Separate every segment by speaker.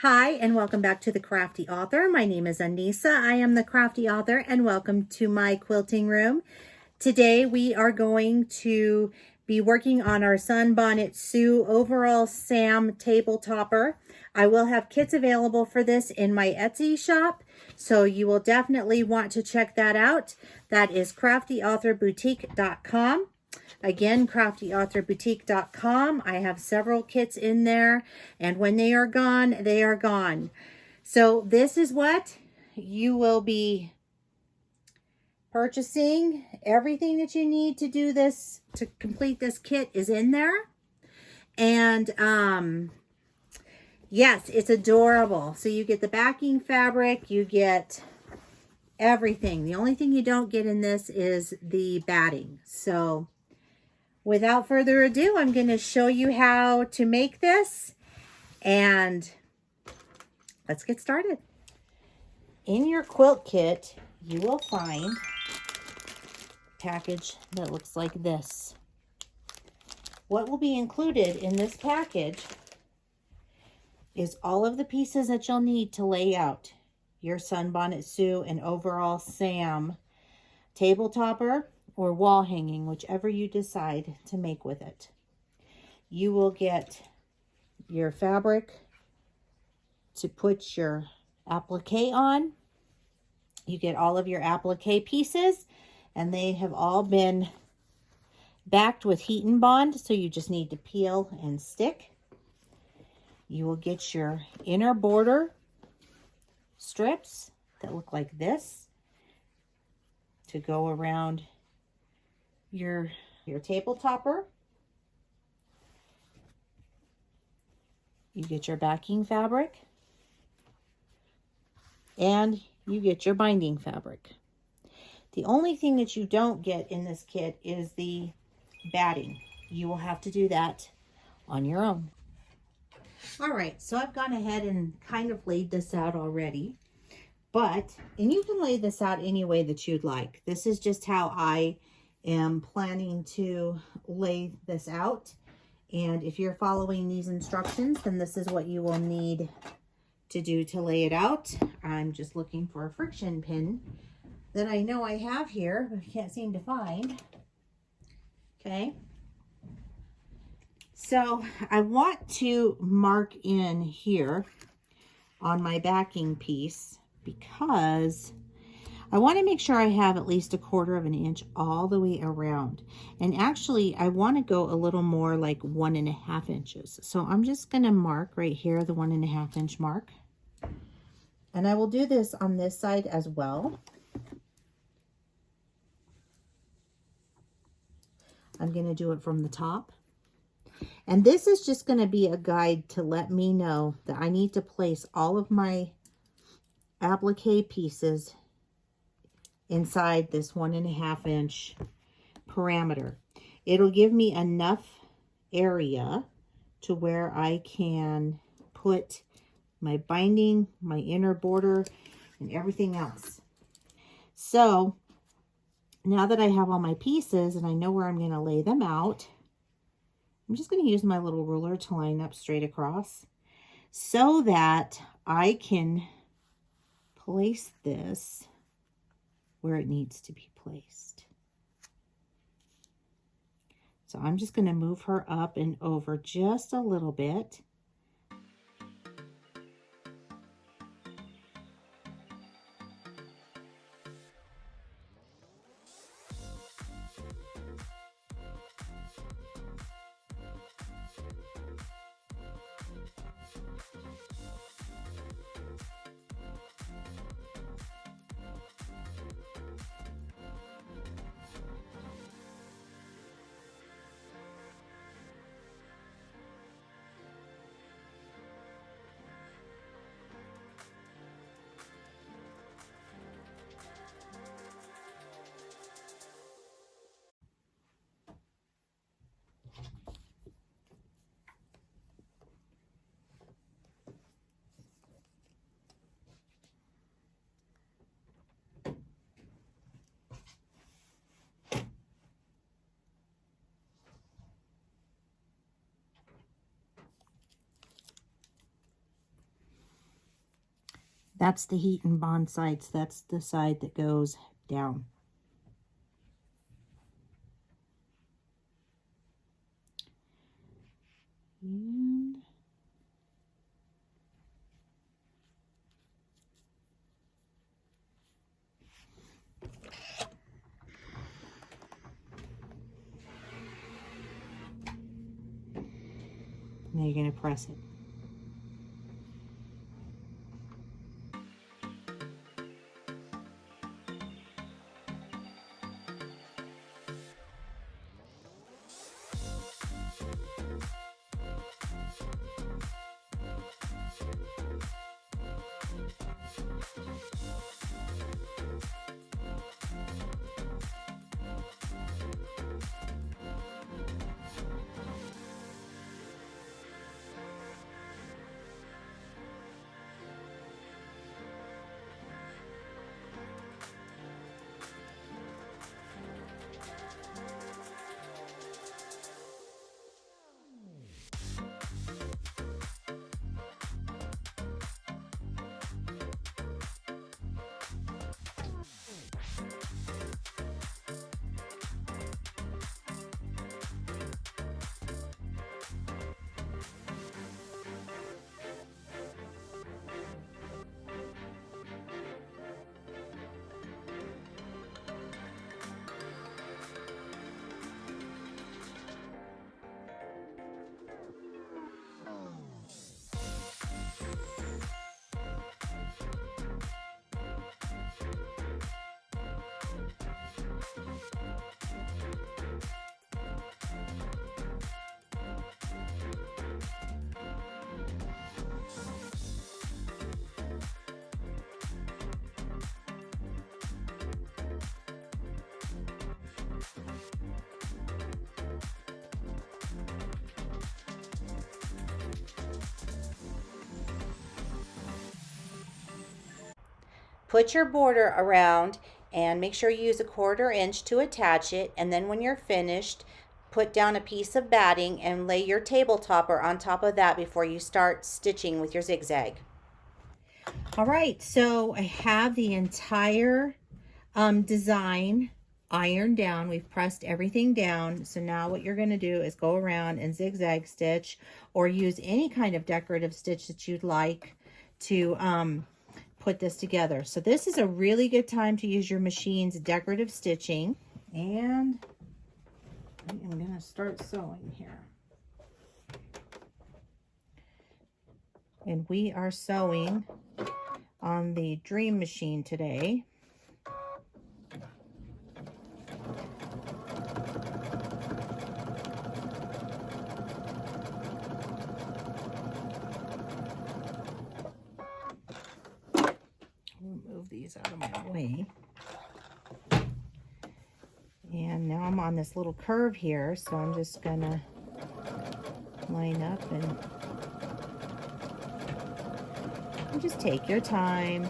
Speaker 1: Hi, and welcome back to the Crafty Author. My name is Anissa. I am the Crafty Author, and welcome to my quilting room. Today we are going to be working on our Sunbonnet Sue Overall Sam table topper. I will have kits available for this in my Etsy shop, so you will definitely want to check that out. That is craftyauthourboutique.com. Again, craftyauthourboutique.com. I have several kits in there, and when they are gone, they are gone. So this is what you will be purchasing. Everything that you need to do this, to complete this kit, is in there. And yes, it's adorable. So you get the backing fabric, you get everything. The only thing you don't get in this is the batting. So without further ado, I'm going to show you how to make this, and let's get started. In your quilt kit, you will find a package that looks like this. What will be included in this package is all of the pieces that you'll need to lay out your Sunbonnet Sue and Overall Sam table topper or wall hanging, whichever you decide to make with it. You will get your fabric to put your applique on. You get all of your applique pieces, and they have all been backed with heat and bond, so you just need to peel and stick. You will get your inner border strips that look like this to go around your table topper. You get your backing fabric, and you get your binding fabric. The only thing that you don't get in this kit is the batting. You will have to do that on your own. All right, so I've gone ahead and kind of laid this out already, and you can lay this out any way that you'd like. This is just how I am planning to lay this out, and if you're following these instructions, then this is what you will need to do to lay it out. I'm just looking for a friction pin that I know I have here, but I can't seem to find. Okay, so I want to mark in here on my backing piece because I want to make sure I have at least 1/4 of an inch all the way around. And actually, I want to go a little more like 1.5 inches. So I'm just going to mark right here, the 1.5 inch mark. And I will do this on this side as well. I'm going to do it from the top. And this is just going to be a guide to let me know that I need to place all of my applique pieces inside this 1.5 inch parameter. It'll give me enough area to where I can put my binding, my inner border, and everything else. So now that I have all my pieces and I know where I'm going to lay them out, I'm just going to use my little ruler to line up straight across so that I can place this where it needs to be placed. So I'm just going to move her up and over just a little bit. That's the heat and bond sides. That's the side that goes down. And now you're going to press it. Put your border around and make sure you use a 1/4 inch to attach it, and then when you're finished, put down a piece of batting and lay your table topper on top of that before you start stitching with your zigzag. All right, so I have the entire design ironed down. We've pressed everything down. So now what you're going to do is go around and zigzag stitch or use any kind of decorative stitch that you'd like to put this together. So this is a really good time to use your machine's decorative stitching. And I'm going to start sewing here. And we are sewing on the Dream Machine today. Move these out of my way. And now I'm on this little curve here, so I'm just gonna line up and just take your time.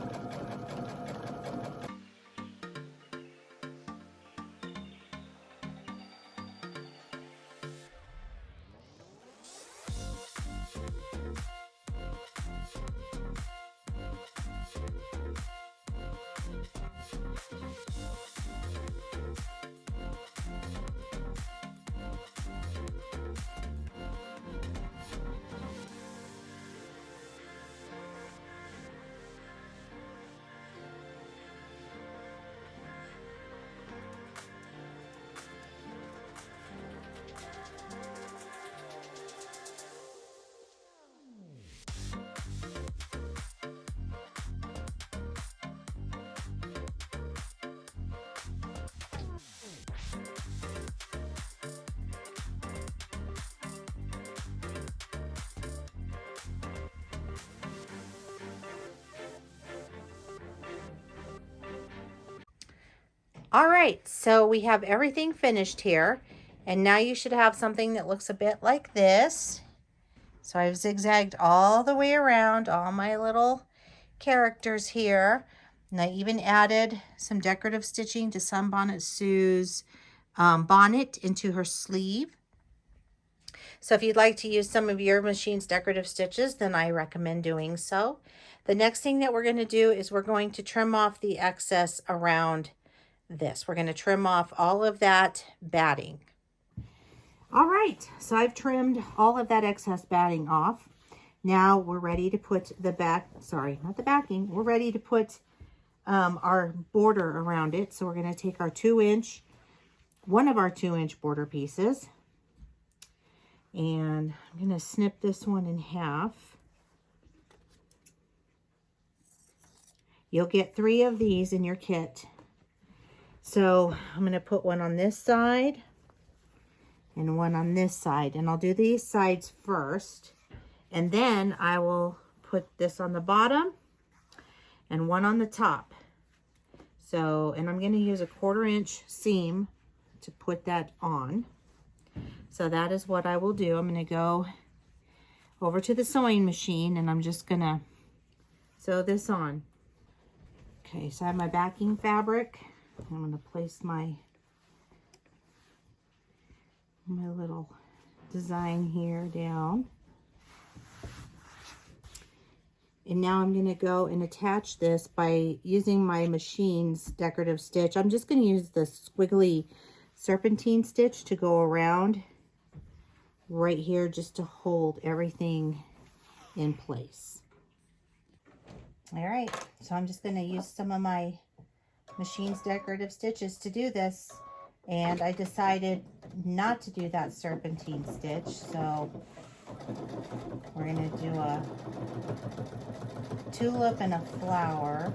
Speaker 1: All right, so we have everything finished here, and now you should have something that looks a bit like this. So I've zigzagged all the way around all my little characters here, and I even added some decorative stitching to Sunbonnet Sue's bonnet into her sleeve. So if you'd like to use some of your machine's decorative stitches, then I recommend doing so. The next thing that we're going to do is we're going to trim off the excess around this. We're going to trim off all of that batting. All right, so I've trimmed all of that excess batting off. Now we're ready to put the not the backing. We're ready to put our border around it. So we're going to take our one of our 2-inch border pieces, and I'm going to snip this one in half. You'll get 3 of these in your kit. So I'm going to put one on this side and one on this side, and I'll do these sides first, and then I will put this on the bottom and one on the top. So, and I'm going to use a 1/4 inch seam to put that on. So that is what I will do. I'm going to go over to the sewing machine, and I'm just going to sew this on. Okay, so I have my backing fabric. I'm going to place my little design here down. And now I'm going to go and attach this by using my machine's decorative stitch. I'm just going to use the squiggly serpentine stitch to go around right here just to hold everything in place. All right, so I'm just going to use some of my machine's decorative stitches to do this, and I decided not to do that serpentine stitch, so we're going to do a tulip and a flower.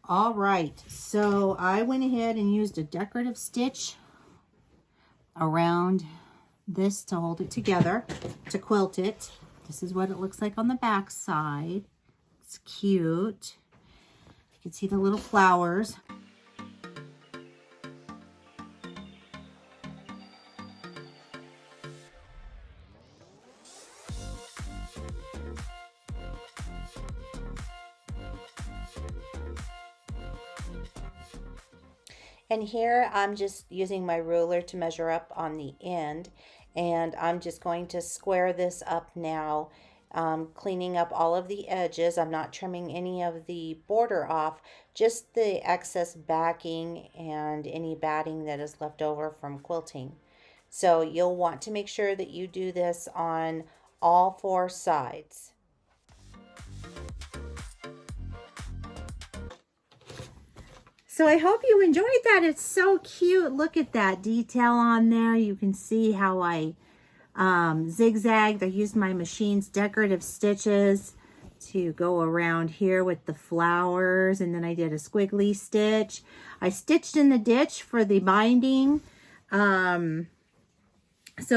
Speaker 1: All right, so I went ahead and used a decorative stitch around this to hold it together, to quilt it. This is what it looks like on the back side. It's cute. You can see the little flowers. And here I'm just using my ruler to measure up on the end, and I'm just going to square this up now, cleaning up all of the edges. I'm not trimming any of the border off, just the excess backing and any batting that is left over from quilting. So you'll want to make sure that you do this on all 4 sides. So I hope you enjoyed that. It's so cute. Look at that detail on there. You can see how I zigzagged. I used my machine's decorative stitches to go around here with the flowers, and then I did a squiggly stitch. I stitched in the ditch for the binding. So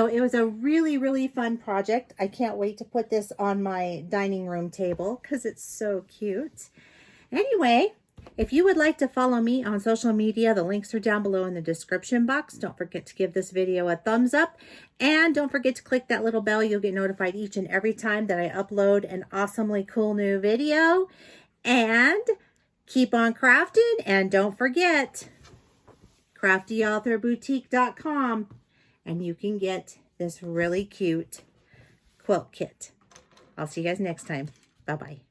Speaker 1: it was a really, really fun project. I can't wait to put this on my dining room table because it's so cute. Anyway, if you would like to follow me on social media, the links are down below in the description box. Don't forget to give this video a thumbs up, and don't forget to click that little bell. You'll get notified each and every time that I upload an awesomely cool new video. And keep on crafting, and don't forget CraftyAuthorBoutique.com, and you can get this really cute quilt kit. I'll see you guys next time. Bye-bye.